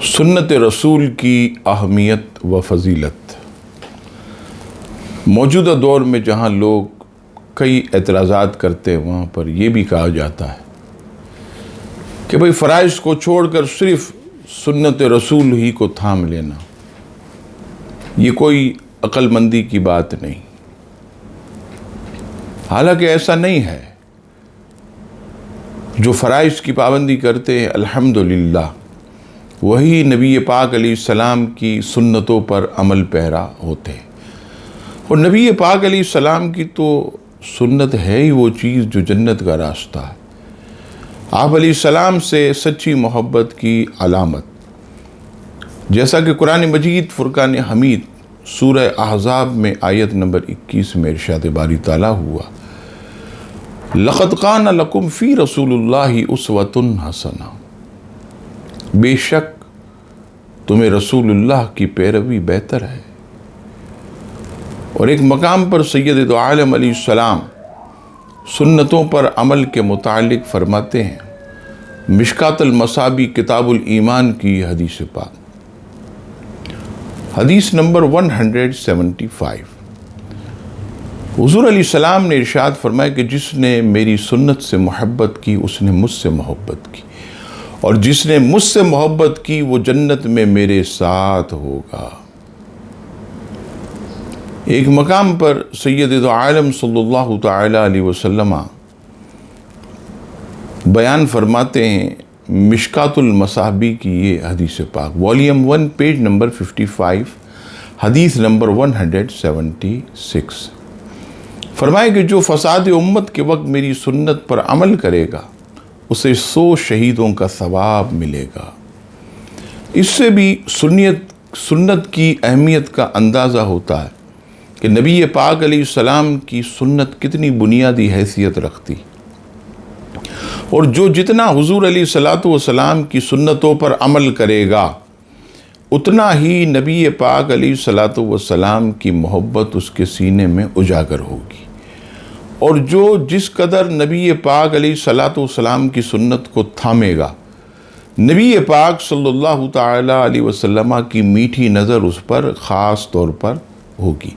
سنت رسول کی اہمیت و فضیلت۔ موجودہ دور میں جہاں لوگ کئی اعتراضات کرتے ہیں وہاں پر یہ بھی کہا جاتا ہے کہ بھئی فرائض کو چھوڑ کر صرف سنت رسول ہی کو تھام لینا، یہ کوئی عقل مندی کی بات نہیں۔ حالانکہ ایسا نہیں ہے۔ جو فرائض کی پابندی کرتے ہیں الحمدللہ وہی نبی پاک علیہ السلام کی سنتوں پر عمل پیرا ہوتے ہیں، اور نبی پاک علیہ السلام کی تو سنت ہے ہی وہ چیز جو جنت کا راستہ ہے۔ آپ علیہ السلام سے سچی محبت کی علامت، جیسا کہ قرآن مجید فرقان حمید سورہ احزاب میں آیت نمبر 21 میں ارشاد باری تعالیٰ ہوا، لَقَدْ كَانَ لَكُمْ فِي رَسُولِ اللَّهِ أُسْوَةٌ حَسَنَةٌ، بے شک تمہیں رسول اللہ کی پیروی بہتر ہے۔ اور ایک مقام پر سید دو عالم علیہ السلام سنتوں پر عمل کے متعلق فرماتے ہیں، مشکات المصابیح کتاب الایمان کی حدیث پاک، حدیث نمبر 175۔ حضور علیہ السلام نے ارشاد فرمایا کہ جس نے میری سنت سے محبت کی اس نے مجھ سے محبت کی، اور جس نے مجھ سے محبت کی وہ جنت میں میرے ساتھ ہوگا۔ ایک مقام پر سید دو عالم صلی اللہ تعالی علیہ وسلم بیان فرماتے ہیں، مشکات المصابیح کی یہ حدیث پاک، والیوم 1 پیج نمبر 55، حدیث نمبر 176۔ فرمائے کہ جو فساد امت کے وقت میری سنت پر عمل کرے گا اسے 100 شہیدوں کا ثواب ملے گا۔ اس سے بھی سنت کی اہمیت کا اندازہ ہوتا ہے کہ نبی پاک علیہ السلام کی سنت کتنی بنیادی حیثیت رکھتی، اور جو جتنا حضور علیہ السلام کی سنتوں پر عمل کرے گا اتنا ہی نبی پاک علیہ السلام کی محبت اس کے سینے میں اجاگر ہوگی، اور جو جس قدر نبی پاک علیہ السلام کی سنت کو تھامے گا نبی پاک صلی اللہ تعالی علیہ وسلم کی میٹھی نظر اس پر خاص طور پر ہوگی۔